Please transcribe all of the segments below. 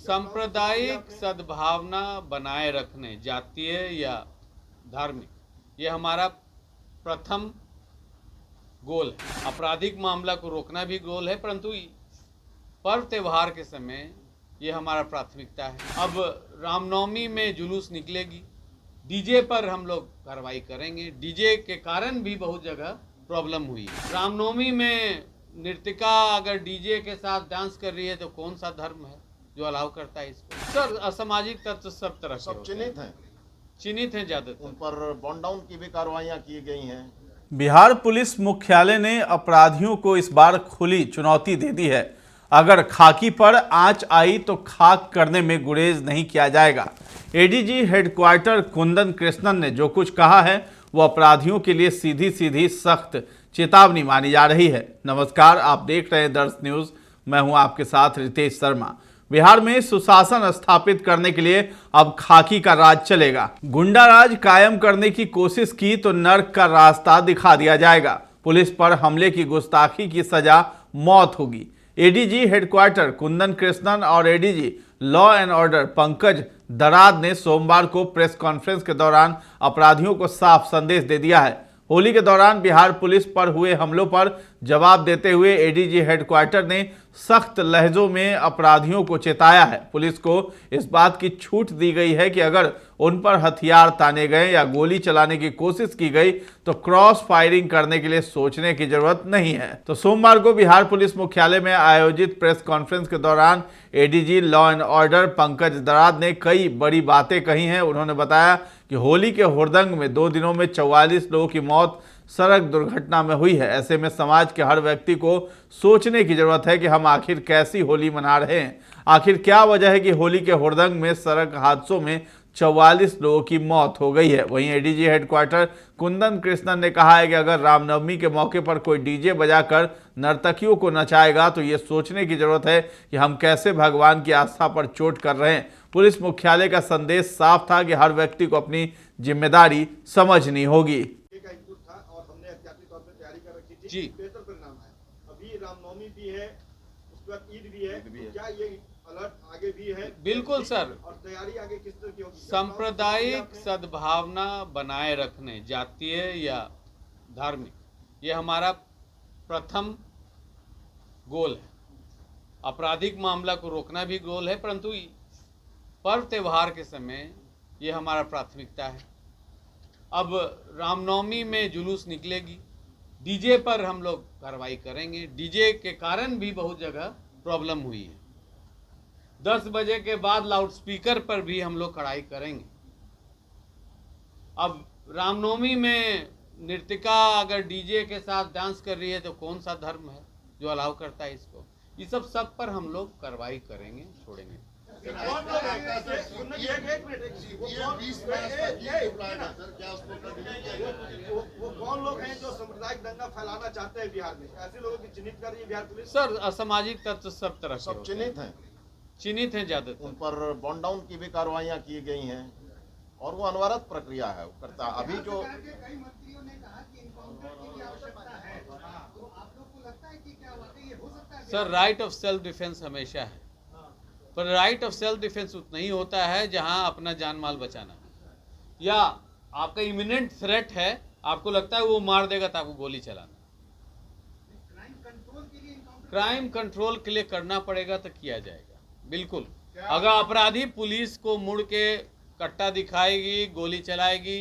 सांप्रदायिक सद्भावना बनाए रखने, जातीय या धार्मिक, ये हमारा प्रथम गोल है। आपराधिक मामला को रोकना भी गोल है, परंतु पर्व त्यौहार के समय ये हमारा प्राथमिकता है। अब रामनवमी में जुलूस निकलेगी, डीजे पर हम लोग कार्रवाई करेंगे। डीजे के कारण भी बहुत जगह प्रॉब्लम हुई है। रामनवमी में नृत्यिका अगर डीजे के साथ डांस कर रही है तो कौन सा धर्म है जो अलाउ करता है इसको? सर, असामाजिक तत्व सब तरह सब चिन्हित हैं, चिन्हित हैं ज्यादातर। उन पर बॉन्ड डाउन की भी कार्रवाइयां की गई हैं। बिहार पुलिस मुख्यालय ने अपराधियों को इस बार खुली चुनौती दे दी है। अगर खाकी पर आंच आई तो खाक करने में गुरेज नहीं किया जाएगा। एडीजी हेडक्वार्टर कुंदन कृष्णन ने जो कुछ कहा है वो अपराधियों के लिए सीधी सीधी सख्त चेतावनी मानी जा रही है। नमस्कार, आप देख रहे हैं दर्श न्यूज, मैं हूं आपके साथ रितेश शर्मा। बिहार में सुशासन स्थापित करने के लिए अब खाकी का राज चलेगा। गुंडा राज कायम करने की कोशिश की तो नर्क का रास्ता दिखा दिया जाएगा। पुलिस पर हमले की गुस्ताखी की सजा मौत होगी। एडीजी हेडक्वार्टर कुंदन कृष्णन और ADG law and order Pankaj Darad ने सोमवार को प्रेस कॉन्फ्रेंस के दौरान अपराधियों को साफ संदेश दे दिया है। होली के दौरान बिहार पुलिस पर हुए हमलों पर जवाब देते हुए एडीजी हेडक्वार्टर ने सख्त लहजों में अपराधियों को चेताया है। पुलिस को इस बात की छूट दी गई है कि अगर उन पर हथियार ताने गए या गोली चलाने की कोशिश की गई तो क्रॉस फायरिंग करने के लिए सोचने की जरूरत नहीं है। तो सोमवार को बिहार पुलिस मुख्यालय में आयोजित प्रेस कॉन्फ्रेंस के दौरान ADG law and order Pankaj Darad ने कई बड़ी बातें कही हैं। उन्होंने बताया कि होली के हुड़दंग में 2 दिनों में 44 लोगों की मौत सड़क दुर्घटना में हुई है। ऐसे में समाज के हर व्यक्ति को सोचने की जरूरत है कि हम आखिर कैसी होली मना रहे हैं। आखिर क्या वजह है कि होली के हुड़दंग में सड़क हादसों में 44 लोगों की मौत हो गई है। वहीं एडीजी हेडक्वार्टर कुंदन कृष्णन ने कहा है कि अगर रामनवमी के मौके पर कोई डीजे बजाकर नर्तकियों को नचाएगा तो ये सोचने की जरूरत है कि हम कैसे भगवान की आस्था पर चोट कर रहे हैं। पुलिस मुख्यालय का संदेश साफ था कि हर व्यक्ति को अपनी जिम्मेदारी समझनी होगी। जी, बेहतर परिणाम है। अभी रामनवमी भी है, उसके बाद ईद भी है, तो क्या ये अलर्ट आगे भी है? बिल्कुल सर। और तैयारी आगे किस तरह की होगी? सांप्रदायिक सद्भावना बनाए रखने, जातीय या धार्मिक, ये हमारा प्रथम गोल है। आपराधिक मामला को रोकना भी गोल है, परंतु पर्व त्यौहार के समय ये हमारा प्राथमिकता है। अब रामनवमी में जुलूस निकलेगी, डीजे पर हम लोग कार्रवाई करेंगे। डीजे के कारण भी बहुत जगह प्रॉब्लम हुई है। 10 बजे के बाद लाउडस्पीकर पर भी हम लोग कड़ाई करेंगे। अब रामनवमी में नृत्यिका अगर डीजे के साथ डांस कर रही है तो कौन सा धर्म है जो अलाउ करता है इसको? ये सब पर हम लोग कार्रवाई करेंगे, छोड़ेंगे। वो कौन लोग हैं जो सांप्रदायिक दंगा फैलाना चाहते हैं बिहार में? ऐसे लोगों की चिन्हित कर रही है बिहार पुलिस। सर, असामाजिक तत्व सब तरह सब चिन्हित हैं, चिन्हित हैं ज्यादातर। उन पर बॉन्ड डाउन की भी कार्रवाइयां की गई हैं और वो अनवरत प्रक्रिया है करता। अभी जो कई मंत्रियों ने कहा कि इनकाउंटर की भी आवश्यकता है, तो आप लोग को लगता है कि क्या वाकई ये हो सकता है? Sir, right of self defence हमेशा है, पर राइट ऑफ सेल्फ डिफेंस उतना ही होता है जहां अपना जान माल बचाना है या आपका इमिनेंट थ्रेट है, आपको लगता है वो मार देगा तो आपको गोली चलाना। क्राइम कंट्रोल के लिए करना पड़ेगा तो किया जाएगा, बिल्कुल। अगर अपराधी पुलिस को मुड़ के कट्टा दिखाएगी, गोली चलाएगी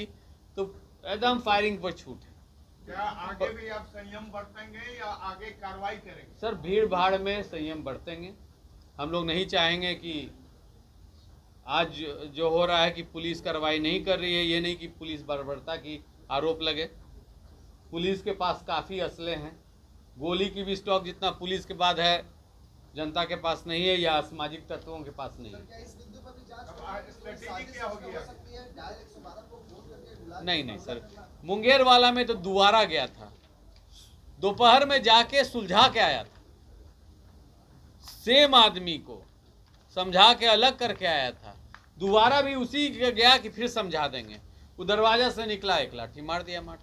तो एकदम फायरिंग पर छूट है। क्या आगे भी आप संयम बरतेंगे या आगे कार्रवाई करेंगे? सर, भीड़ भाड़ में संयम बरतेंगे। हम लोग नहीं चाहेंगे कि आज जो हो रहा है कि पुलिस कार्रवाई नहीं कर रही है, ये नहीं कि पुलिस बर्बरता की आरोप लगे। पुलिस के पास काफ़ी असले हैं, गोली की भी स्टॉक जितना पुलिस के बाद है जनता के पास नहीं है या असामाजिक तत्वों के पास नहीं है। नहीं सर, मुंगेर वाला में तो दोबारा गया था, दोपहर में जाके सुलझा के आया था, सेम आदमी को समझा के अलग करके आया था। दोबारा भी उसी के गया कि फिर समझा देंगे। वो दरवाजा से निकला, एक लाठी मार दिया मार।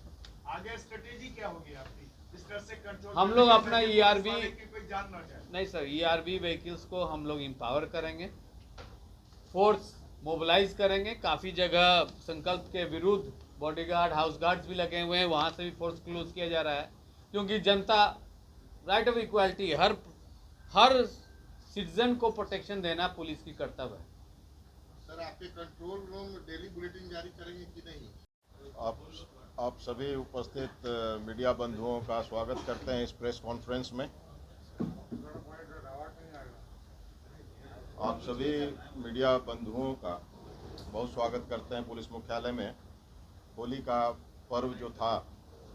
आगे स्ट्रेटेजी क्या होगी आपकी इस तरह से कंट्रोल? हम लोग अपना ईआरबी कोई जान ना जाए। नहीं सर, ईआरबी व्हीकल्स को हम लोग एम्पावर करेंगे फोर्स मोबिलाइज करेंगे। काफ़ी जगह संकल्प के विरुद्ध बॉडीगार्ड, हाउस गार्ड्स भी लगे हुए हैं, वहाँ से भी फोर्स क्लोज किया जा रहा है, क्योंकि जनता right of equality, her citizen को प्रोटेक्शन देना पुलिस की कर्तव्य है। सर, आपके कंट्रोल रूम डेली बुलेटिन जारी करेंगे कि नहीं? आप सभी उपस्थित मीडिया बंधुओं का स्वागत करते हैं इस प्रेस कॉन्फ्रेंस में। आप सभी मीडिया बंधुओं का बहुत स्वागत करते हैं पुलिस मुख्यालय में। होली का पर्व जो था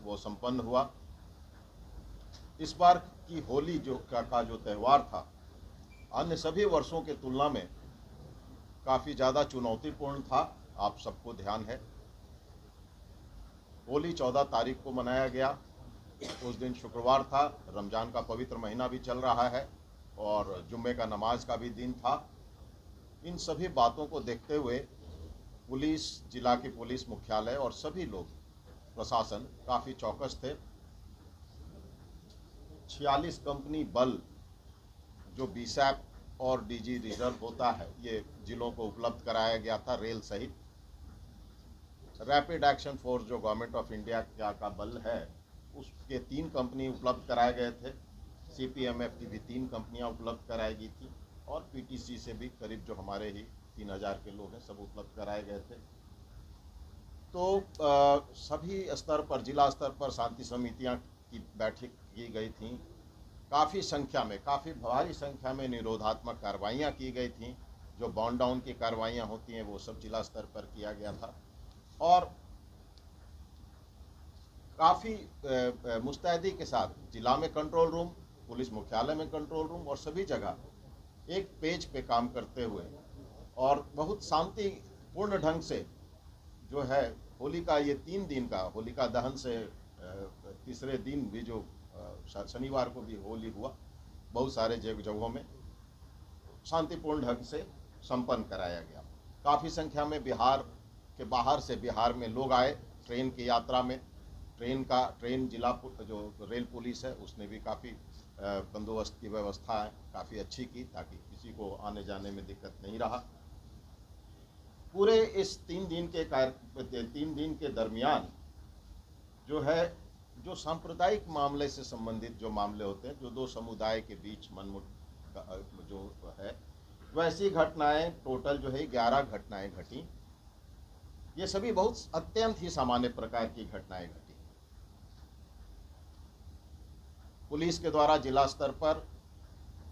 वो संपन्न हुआ। इस बार की होली का जो त्यौहार था, अन्य सभी वर्षों के तुलना में काफ़ी ज़्यादा चुनौतीपूर्ण था। आप सबको ध्यान है, होली 14 तारीख को मनाया गया। उस दिन शुक्रवार था, रमज़ान का पवित्र महीना भी चल रहा है और जुम्मे का नमाज का भी दिन था। इन सभी बातों को देखते हुए पुलिस, जिला के पुलिस मुख्यालय और सभी लोग, प्रशासन काफ़ी चौकस थे। 46 कंपनी बल जो बीसैप और डीजी रिजर्व होता है, ये जिलों को उपलब्ध कराया गया था, रेल सहित। रैपिड एक्शन फोर्स जो गवर्नमेंट ऑफ इंडिया का बल है, उसके 3 कंपनी उपलब्ध कराए गए थे। सीपीएमएफ की भी 3 कंपनियां उपलब्ध कराई गई थी और पीटीसी से भी करीब जो हमारे ही 3000 के लोग हैं, सब उपलब्ध कराए गए थे। तो सभी स्तर पर, जिला स्तर पर शांति समितियां की बैठक की गई थी। काफ़ी संख्या में, काफ़ी भारी संख्या में निरोधात्मक कार्रवाइयाँ की गई थी। जो बाउंड डाउन की कार्रवाइयाँ होती हैं वो सब जिला स्तर पर किया गया था और काफ़ी मुस्तैदी के साथ जिला में कंट्रोल रूम, पुलिस मुख्यालय में कंट्रोल रूम और सभी जगह एक पेज पे काम करते हुए और बहुत शांतिपूर्ण ढंग से जो है होली का ये 3 दिन का, होलिका दहन से तीसरे दिन भी जो शनिवार को भी होली हुआ, बहुत सारे जगहों में शांतिपूर्ण ढंग से संपन्न कराया गया। काफ़ी संख्या में बिहार के बाहर से बिहार में लोग आए ट्रेन की यात्रा में। ट्रेन जिला जो रेल पुलिस है उसने भी काफ़ी बंदोबस्त की व्यवस्था है काफ़ी अच्छी की, ताकि किसी को आने जाने में दिक्कत नहीं रहा। पूरे इस 3 दिन के दरमियान जो है, जो सांप्रदायिक मामले से संबंधित जो मामले होते हैं, जो 2 समुदाय के बीच मनमुट जो है, वैसी घटनाएं टोटल जो है 11 घटनाएं घटी। ये सभी बहुत अत्यंत ही सामान्य प्रकार की घटनाएं घटी। पुलिस के द्वारा जिला स्तर पर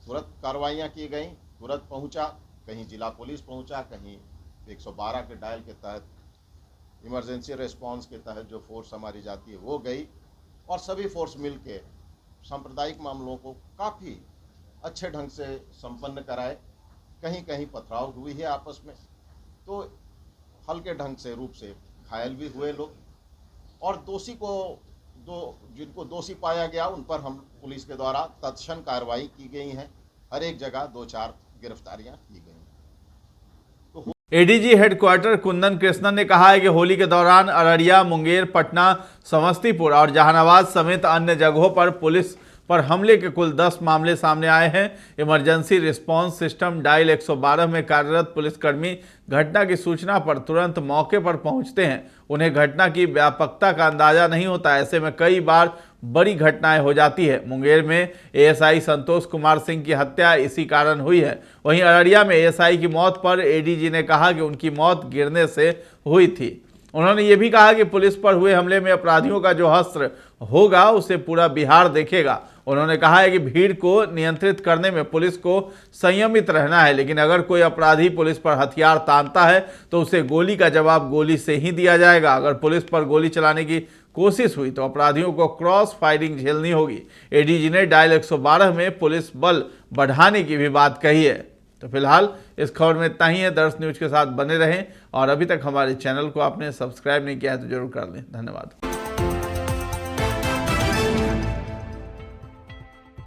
तुरंत कार्रवाइयां की गई, तुरंत पहुंचा, कहीं जिला पुलिस पहुंचा, कहीं 112 के डायल के तहत, इमरजेंसी रिस्पांस के तहत जो फोर्स हमारी जाती है वो गई और सभी फोर्स मिलके सांप्रदायिक मामलों को काफ़ी अच्छे ढंग से संपन्न कराए। कहीं कहीं पथराव हुई है आपस में, तो हल्के ढंग से रूप से घायल भी हुए लोग और दोषी को जिनको दोषी पाया गया उन पर हम पुलिस के द्वारा तत्क्षण कार्रवाई की गई है। हर एक जगह 2-4 गिरफ्तारियां की गई। एडीजी हेडक्वार्टर कुंदन कृष्णन ने कहा है कि होली के दौरान अररिया, मुंगेर, पटना, समस्तीपुर और जहानाबाद समेत अन्य जगहों पर पुलिस पर हमले के कुल 10 मामले सामने आए हैं। इमरजेंसी रिस्पांस सिस्टम डायल 112 में कार्यरत पुलिसकर्मी घटना की सूचना पर तुरंत मौके पर पहुंचते हैं। उन्हें घटना की व्यापकता का अंदाजा नहीं होता, ऐसे में कई बार बड़ी घटनाएं हो जाती है। मुंगेर में एएसआई संतोष कुमार सिंह की हत्या इसी कारण हुई है। वहीं अररिया में एएसआई की मौत पर एडीजी ने कहा कि उनकी मौत गिरने से हुई थी। उन्होंने ये भी कहा कि पुलिस पर हुए हमले में अपराधियों का जो हश्र होगा उसे पूरा बिहार देखेगा। उन्होंने कहा है कि भीड़ को नियंत्रित करने में पुलिस को संयमित रहना है, लेकिन अगर कोई अपराधी पुलिस पर हथियार तानता है तो उसे गोली का जवाब गोली से ही दिया जाएगा। अगर पुलिस पर गोली चलाने की कोशिश हुई तो अपराधियों को क्रॉस फायरिंग झेलनी होगी। एडीजी ने डायल 112 में पुलिस बल बढ़ाने की भी बात कही है। तो फिलहाल इस खबर में इतना ही है। दर्श न्यूज के साथ बने रहें और अभी तक हमारे चैनल को आपने सब्सक्राइब नहीं किया है तो जरूर कर लें। धन्यवाद।